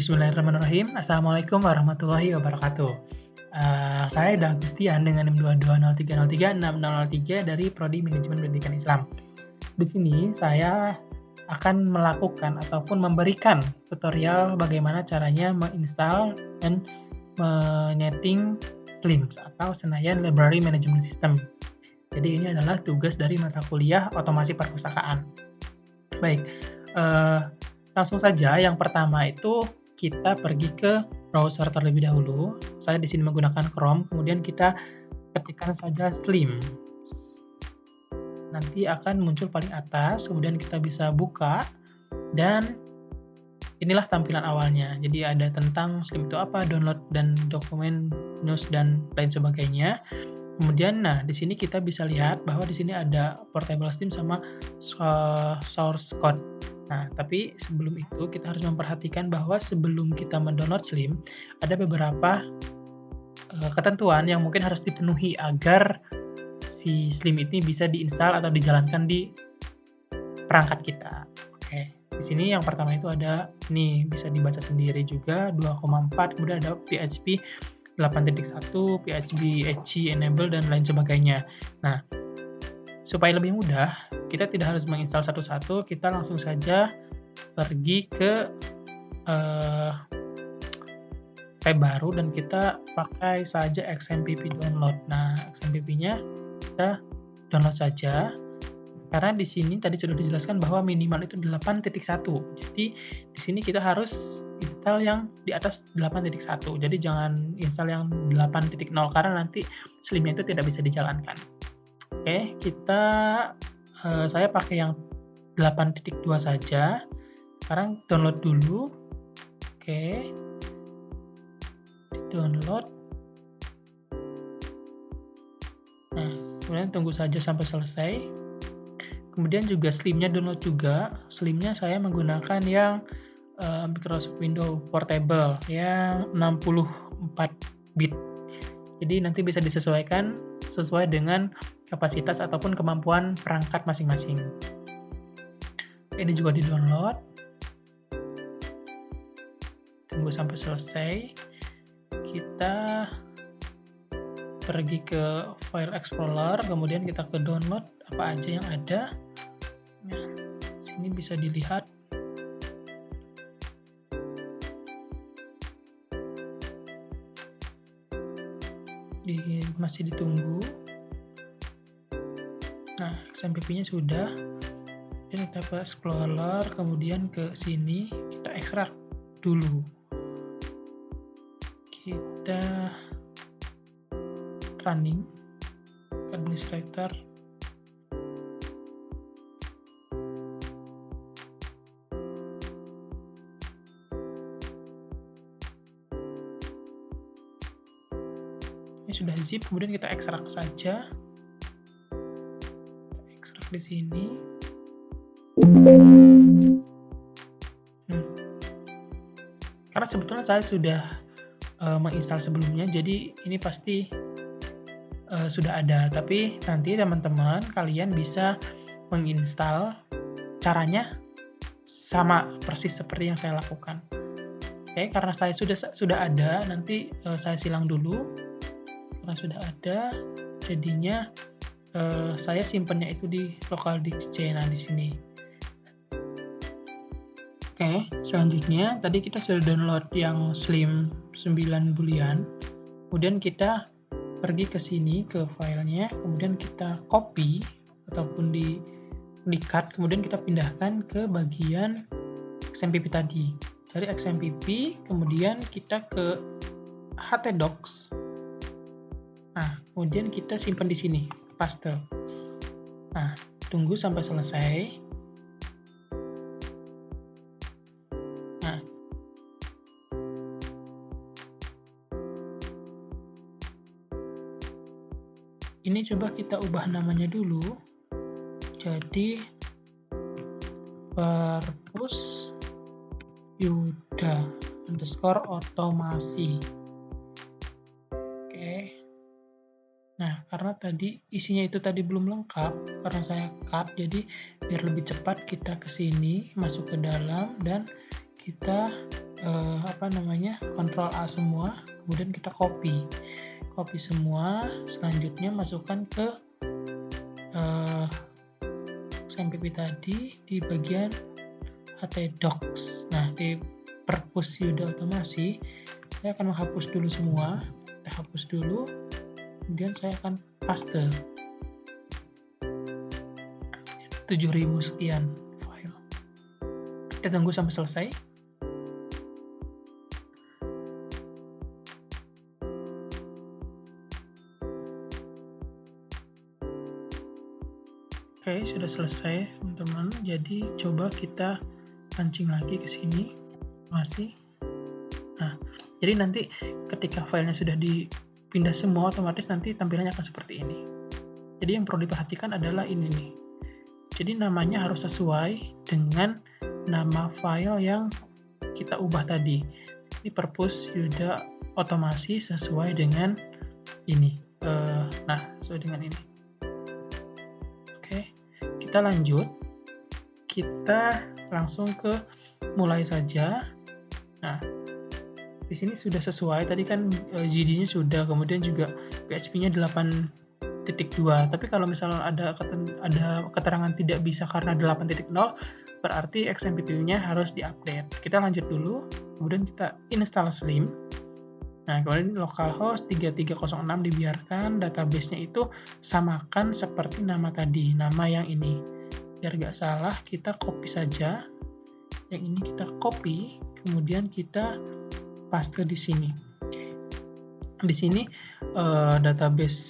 Bismillahirrahmanirrahim. Assalamualaikum warahmatullahi wabarakatuh. Saya Dagustian dengan NIM 2203036003 dari Prodi Manajemen Pendidikan Islam. Di sini saya akan melakukan ataupun memberikan tutorial bagaimana caranya menginstal dan menyeting SLIMS atau Senayan Library Management System. Jadi ini adalah tugas dari mata kuliah Otomasi Perpustakaan. Baik, langsung saja yang pertama itu kita pergi ke browser terlebih dahulu. Saya di sini menggunakan Chrome, kemudian kita ketikkan saja SLIMS. Nanti akan muncul paling atas, kemudian kita bisa buka dan inilah tampilan awalnya. Jadi ada tentang SLIMS itu apa, download dan dokumen, news dan lain sebagainya. Kemudian di sini kita bisa lihat bahwa di sini ada portable SLIMS sama source code. Nah, tapi sebelum itu kita harus memperhatikan bahwa sebelum kita mendownload SLIMS ada beberapa ketentuan yang mungkin harus dipenuhi agar si SLIMS ini bisa diinstal atau dijalankan di perangkat kita. Oke, di sini yang pertama itu ada nih, bisa dibaca sendiri juga 2,4, kemudian ada PHP 8.1, PHP HE enable dan lain sebagainya. Nah, supaya lebih mudah, kita tidak harus menginstal satu-satu, kita langsung saja pergi ke tab baru dan kita pakai saja XMPP download. Nah, XMPP-nya kita download saja. Karena di sini tadi sudah dijelaskan bahwa minimal itu 8.1. Jadi di sini kita harus install yang di atas 8.1. Jadi jangan install yang 8.0 karena nanti SLIMS-nya itu tidak bisa dijalankan. Oke, saya pakai yang 8.2 saja. Sekarang download dulu. Oke. Download. Nah, kemudian tunggu saja sampai selesai. Kemudian juga SLIMS-nya download juga. SLIMS-nya saya menggunakan yang Microsoft Windows Portable yang 64 bit. Jadi nanti bisa disesuaikan sesuai dengan kapasitas ataupun kemampuan perangkat masing-masing. Ini juga di-download. Tunggu sampai selesai. Kita pergi ke File Explorer, kemudian kita ke download apa aja yang ada. Nah, sini bisa dilihat. Masih ditunggu. Nah, XMPP-nya sudah. Jadi kita ke Explorer, kemudian ke sini kita ekstrak dulu. Kita running administrator. Ini sudah zip, kemudian kita ekstrak saja. Ekstrak di sini. Karena sebetulnya saya sudah menginstal sebelumnya, jadi ini pasti sudah ada. Tapi nanti teman-teman kalian bisa menginstal, caranya sama persis seperti yang saya lakukan. Oke, karena saya sudah ada, nanti saya silang dulu. Karena sudah ada, jadinya saya simpannya itu di local disk C. Nah, di sini. Oke, selanjutnya tadi kita sudah download yang SLIMS 9 bulian. Kemudian kita pergi ke sini ke filenya, kemudian kita copy ataupun di-cut, kemudian kita pindahkan ke bagian XMPP tadi. Dari XMPP, kemudian kita ke htdocs. Nah, kemudian kita simpan di sini, paste. Nah, tunggu sampai selesai. Nah, ini coba kita ubah namanya dulu. Jadi Perpus Yuda _otomasi. Oke. Nah, karena tadi isinya itu tadi belum lengkap, karena saya cut, jadi biar lebih cepat kita ke sini, masuk ke dalam, dan kita Ctrl A semua, kemudian kita copy semua, selanjutnya masukkan ke XMPP tadi di bagian htdocs. Nah, di perpus Yuda Otomasi, saya akan menghapus dulu semua. Kita hapus dulu, kemudian saya akan paste 7000 sekian file. Kita tunggu sampai selesai. Oke, sudah selesai teman-teman. Jadi coba kita pancing lagi ke sini. Masih. Nah, jadi nanti ketika filenya sudah dipindah semua, otomatis nanti tampilannya akan seperti ini. Jadi yang perlu diperhatikan adalah ini nih. Jadi namanya harus sesuai dengan nama file yang kita ubah tadi. Ini perpus Yuda Otomasi sesuai dengan ini. Sesuai dengan ini. Oke, kita lanjut. Kita langsung ke mulai saja. Nah, di sini sudah sesuai. Tadi kan ZD-nya sudah, kemudian juga PHP-nya 8.2. Tapi kalau misalnya ada keterangan tidak bisa karena 8.0, berarti XMPP-nya harus diupdate. Kita lanjut dulu, kemudian kita install Slim. Nah, kemudian localhost 3306 dibiarkan, database-nya itu samakan seperti nama tadi, nama yang ini. Biar nggak salah, kita copy saja. Yang ini kita copy, kemudian kita paste di sini. Oke. Di sini database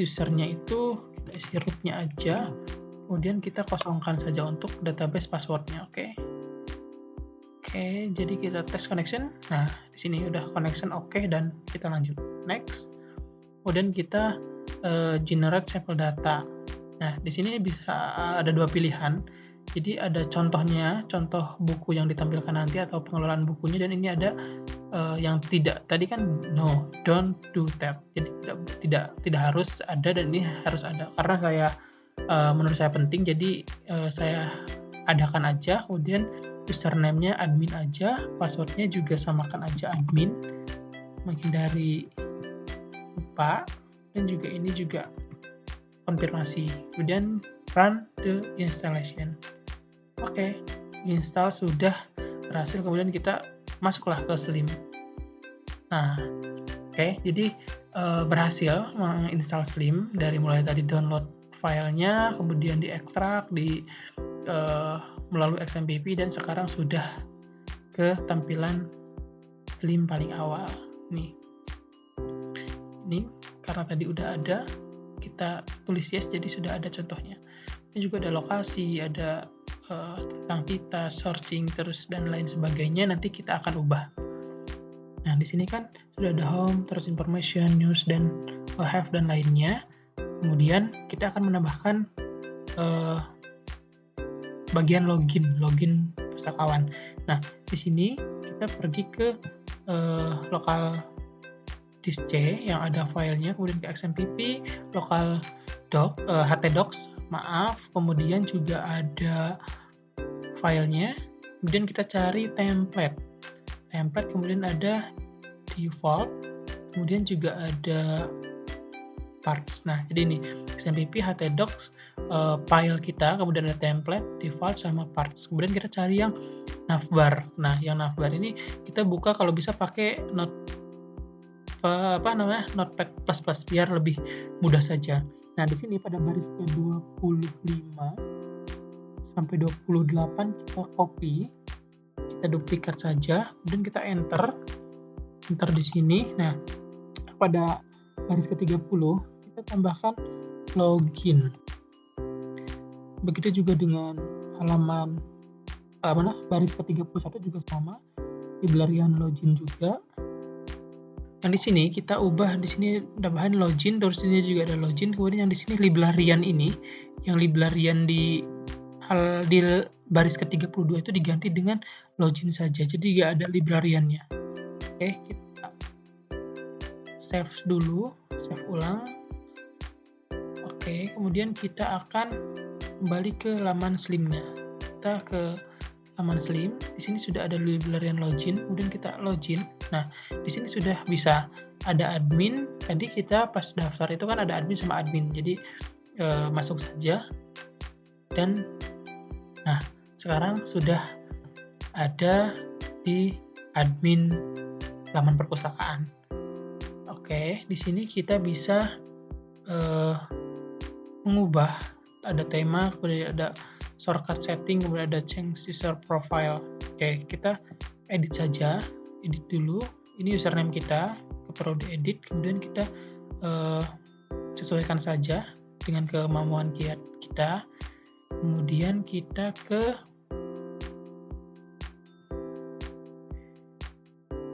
usernya itu kita isi rootnya aja, kemudian kita kosongkan saja untuk database passwordnya. Oke, jadi kita tes connection. Nah, di sini udah connection oke, dan kita lanjut next. Kemudian kita generate sampel data. Nah, di sini bisa ada dua pilihan. Jadi ada contohnya, contoh buku yang ditampilkan nanti atau pengelolaan bukunya, dan ini ada yang tidak. Tadi kan no, don't do that. Jadi tidak harus ada, dan ini harus ada. Karena menurut saya penting, jadi saya adakan aja. Kemudian username-nya admin aja, password-nya juga samakan aja admin, menghindari lupa, dan juga ini juga konfirmasi. Kemudian run the installation. Oke, install sudah berhasil, kemudian kita masuklah ke Slim. Nah, jadi berhasil menginstal Slim, dari mulai tadi download filenya, kemudian diekstrak melalui XMPP, dan sekarang sudah ke tampilan Slim paling awal. Ini karena tadi udah ada, kita tulis yes, jadi sudah ada contohnya. Ini juga ada lokasi, ada tentang kita, searching, terus dan lain sebagainya. Nanti kita akan ubah. Nah, di sini kan sudah ada home, terus information, news, dan have, dan lainnya. Kemudian kita akan menambahkan bagian login pustakawan. Nah, di sini kita pergi ke lokal disk C yang ada filenya, kemudian ke XMPP, lokal htdocs, kemudian juga ada filenya, kemudian kita cari template, kemudian ada default, kemudian juga ada parts. Nah, jadi ini XMPP, htdocs, file kita, kemudian ada template, default, sama parts. Kemudian kita cari yang navbar. Nah, yang navbar ini kita buka kalau bisa pakai Notepad++ biar lebih mudah saja. Nah, di sini pada baris ke-25 sampai 28 kita copy, kita duplikat saja, kemudian kita enter di sini. Nah, pada baris ke-30 kita tambahkan login. Begitu juga dengan halaman baris ke-31 juga sama, librarian login juga. Yang di sini kita ubah, di sini tambahan login, terus ini juga ada login, kemudian yang di sini librarian ini, yang librarian di baris ke-32 itu diganti dengan login saja, jadi nggak ada librariannya. Oke, kita save dulu, save ulang. Oke, kemudian kita akan kembali ke laman Slimnya. Kita ke laman Slim. Di sini sudah ada librarian login, kemudian kita login. Nah, di sini sudah bisa ada admin. Tadi kita pas daftar itu kan ada admin sama admin. Jadi masuk saja. Dan nah, sekarang sudah ada di admin laman perpustakaan. Oke, di sini kita bisa mengubah, ada tema, kemudian ada shortcut setting, kemudian ada change user profile. Oke, kita edit saja, edit dulu. Ini username kita, perlu diedit, kemudian kita sesuaikan saja dengan kemampuan kita. Kemudian kita ke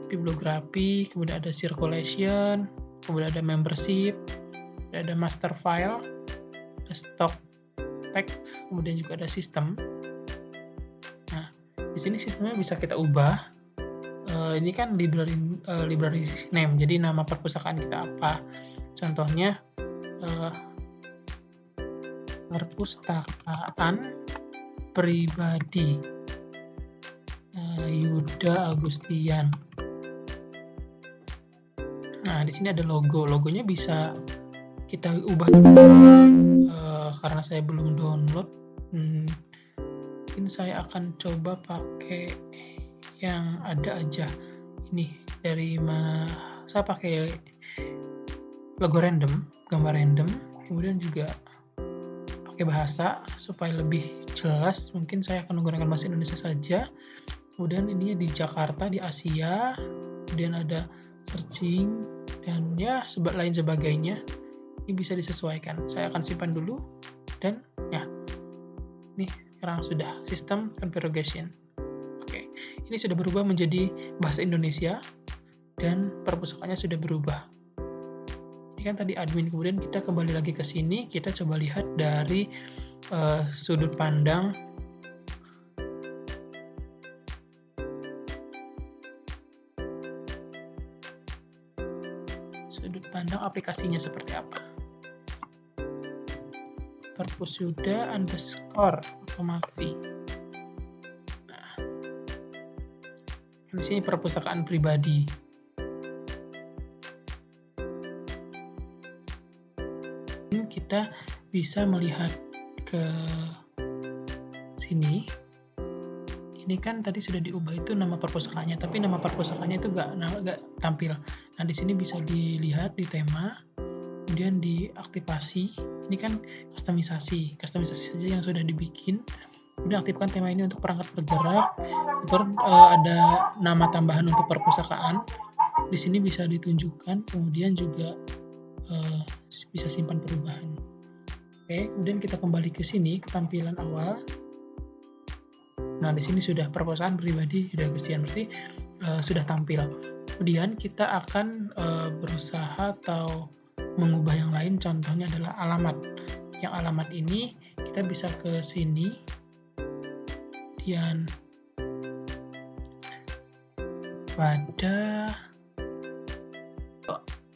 bibliografi, kemudian ada circulation, kemudian ada membership, ada master file, ada stock tag, kemudian juga ada sistem. Nah, di sini sistemnya bisa kita ubah. Ini kan library name, jadi nama perpustakaan kita apa. Contohnya perpustakaan pribadi Yuda Agustian. Nah, di sini ada logonya bisa kita ubah. Karena saya belum download, mungkin saya akan coba pakai yang ada aja. Ini saya pakai logo random, gambar random, kemudian juga pakai bahasa supaya lebih jelas. Mungkin saya akan menggunakan bahasa Indonesia saja. Kemudian ininya di Jakarta, di Asia, kemudian ada searching dan ya lain sebagainya. Ini bisa disesuaikan. Saya akan simpan dulu dan ya, nih sekarang sudah sistem configuration. Oke, ini sudah berubah menjadi bahasa Indonesia dan perpustakaannya sudah berubah. Ini kan tadi admin, kemudian kita kembali lagi ke sini, kita coba lihat dari sudut pandang aplikasinya seperti apa. Perpusuda _automasi. Nah, di sini perpustakaan pribadi. Ini kita bisa melihat ke sini. Ini kan tadi sudah diubah itu nama perpustakaannya, tapi nama perpustakaannya itu nggak tampil. Nah, di sini bisa dilihat di tema, kemudian di aktivasi. Ini kan kustomisasi saja yang sudah dibikin. Kemudian aktifkan tema ini untuk perangkat bergerak. Ada nama tambahan untuk perpustakaan. Di sini bisa ditunjukkan, kemudian juga bisa simpan perubahan. Oke, kemudian kita kembali ke sini, ke tampilan awal. Nah, di sini sudah perpustakaan pribadi Yuda Agustian, berarti sudah tampil. Kemudian kita akan berusaha atau mengubah yang lain, contohnya adalah alamat. Yang alamat ini kita bisa ke sini, kemudian pada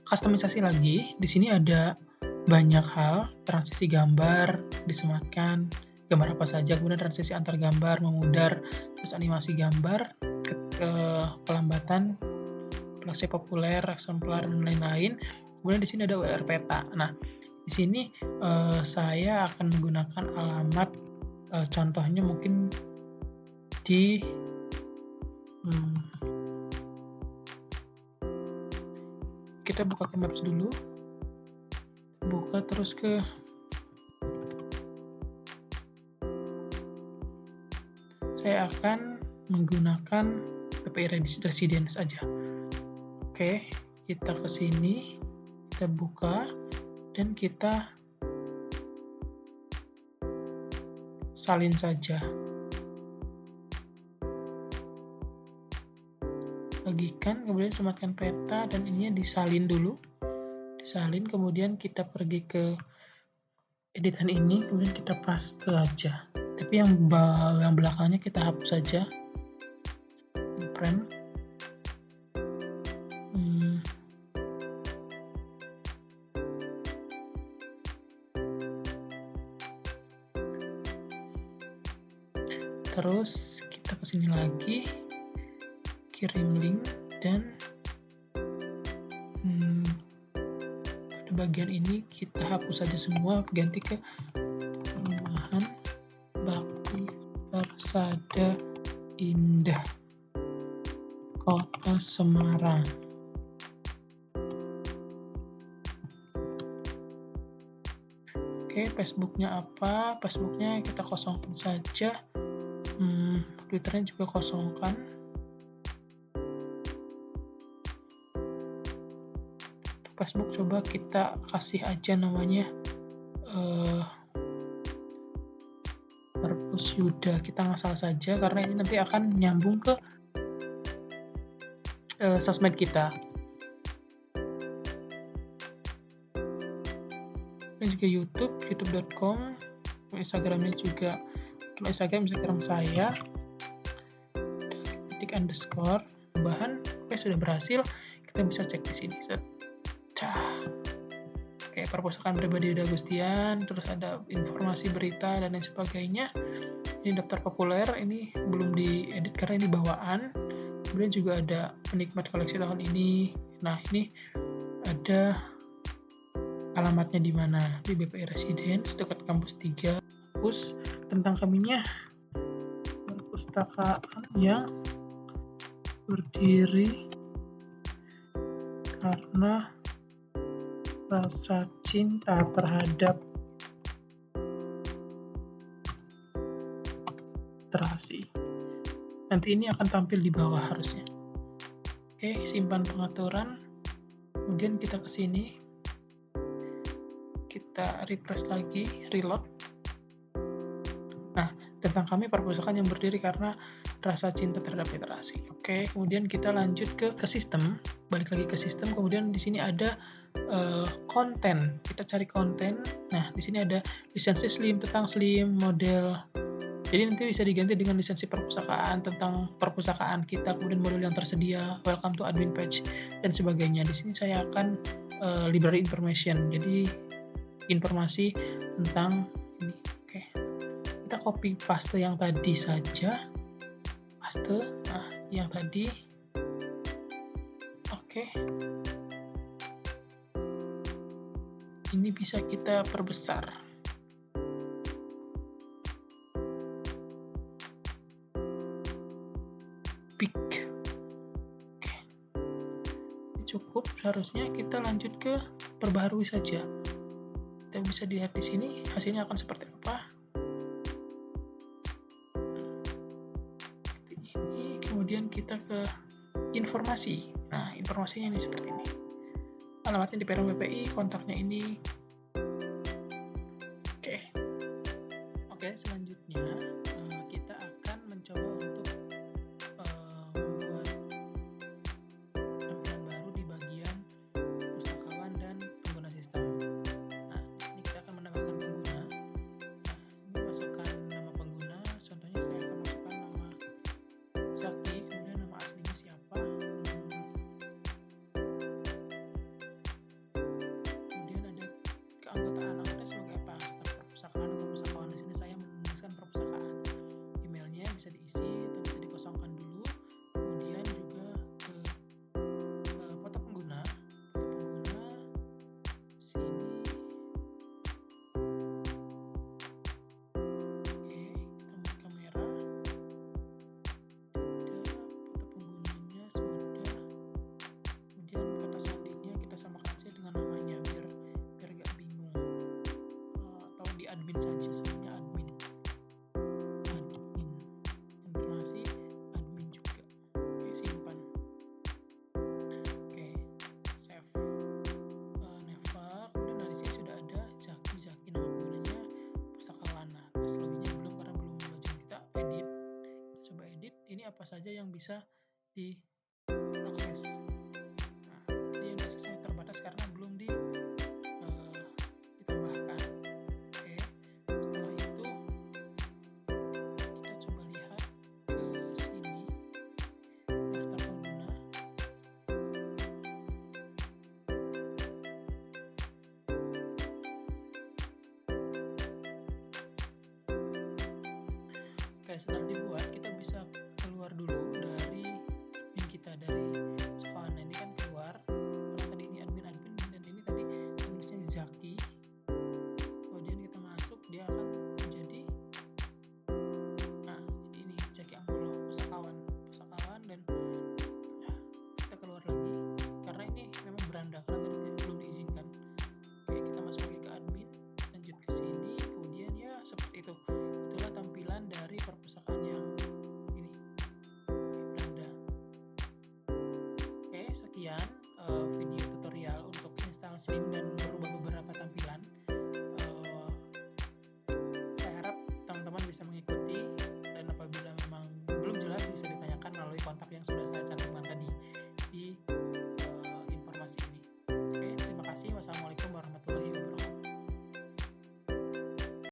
kustomisasi lagi. Di sini ada banyak hal, transisi gambar disematkan, gambar apa saja, kemudian transisi antar gambar, memudar, terus animasi gambar, pelambatan, klase populer, eksemplar, dan lain-lain. Kemudian di sini ada WR peta. Nah, di sini saya akan menggunakan alamat, contohnya mungkin di kita buka ke Maps dulu, buka terus ke saya akan menggunakan PPI Residence aja. Oke, kita ke sini, kita buka dan kita salin saja. Bagikan, kemudian sematkan peta dan ininya disalin dulu. Disalin, kemudian kita pergi ke editan ini, kemudian kita paste aja. Tapi yang belakangnya kita hapus saja. Frame. Terus kita ke sini lagi, kirim link, dan pada bagian ini kita hapus saja semua, ganti ke Perumahan Bakti Persada Indah Kota Semarang. Oke, Facebooknya apa? Facebooknya kita kosongkan saja. Twitternya juga kosongkan. Facebook coba kita kasih aja namanya Perpus Yuda, kita ngasal saja karena ini nanti akan nyambung ke sosmed kita. Ini juga YouTube, youtube.com, Instagramnya juga, kalau Instagram saya, _, bahan, oke sudah berhasil, kita bisa cek di sini. Oke, perpustakaan pribadi Yuda Agustian, terus ada informasi berita dan lain sebagainya. Ini daftar populer, ini belum diedit karena ini bawaan. Kemudian juga ada penikmat koleksi tahun ini. Nah, ini ada alamatnya di mana, di BPI Residence dekat kampus 3. Terus tentang kaminya, perpustakaan yang berdiri karena rasa cinta terhadap literasi. Nanti ini akan tampil di bawah harusnya. Oke, simpan pengaturan. Kemudian kita ke sini. Kita refresh lagi, reload. Nah, tentang kami perpustakaan yang berdiri karena rasa cinta terhadap literasi. Oke, kemudian kita lanjut ke sistem, balik lagi ke sistem. Kemudian di sini ada konten. Kita cari konten. Nah, di sini ada lisensi SLIM, tentang SLIM, model. Jadi nanti bisa diganti dengan lisensi perpustakaan, tentang perpustakaan kita, kemudian model yang tersedia, welcome to admin page, dan sebagainya. Di sini saya akan library information. Jadi informasi tentang ini. Oke. Kita copy paste yang tadi saja. Paste, nah yang tadi. Oke. Ini bisa kita perbesar. Big. Oke. Ini cukup, seharusnya kita lanjut ke perbaharui saja. Kita bisa dilihat di sini hasilnya akan seperti apa. Seperti ini. Kemudian kita ke informasi. Nah, informasinya ini seperti ini. Alamatnya di Perum BPI, kontaknya ini. Oke, selanjutnya kita akan mencoba untuk membuat tampilan baru di bagian pustakawan dan pengguna sistem. Nah, di sini kita akan menambahkan pengguna. Nah, ini masukkan nama pengguna. Contohnya saya akan masukkan nama Zaki, kemudian nama aslinya siapa. Kemudian ada keanggotaan Anda sebagai apa? Staf perpustakaan atau pustakawan. Di sini saya menuliskan perpustakaan. Emailnya bisa diisi atau bisa dikosongkan dulu. Kemudian juga ke foto pengguna. Sini. Oke, kita mute kamera. Tidak, foto penggunanya sudah. Kemudian kata sandinya kita samakan saja dengan namanya biar gak bingung. Atau di admin saja, sebenarnya admin. Informasi admin juga. Oke, simpan. Oke, save. Never. Kemudian di sini sudah ada Zaki nama penggunanya pustakawan. Nah, terus loginnya belum karena belum login. Kita edit. Kita coba edit. Ini apa saja yang bisa diakses. Nah, ini yang aksesnya terbatas karena belum ditambahkan. Oke, setelah itu kita coba lihat ke sini, daftar pengguna. Oke, setelah dibuat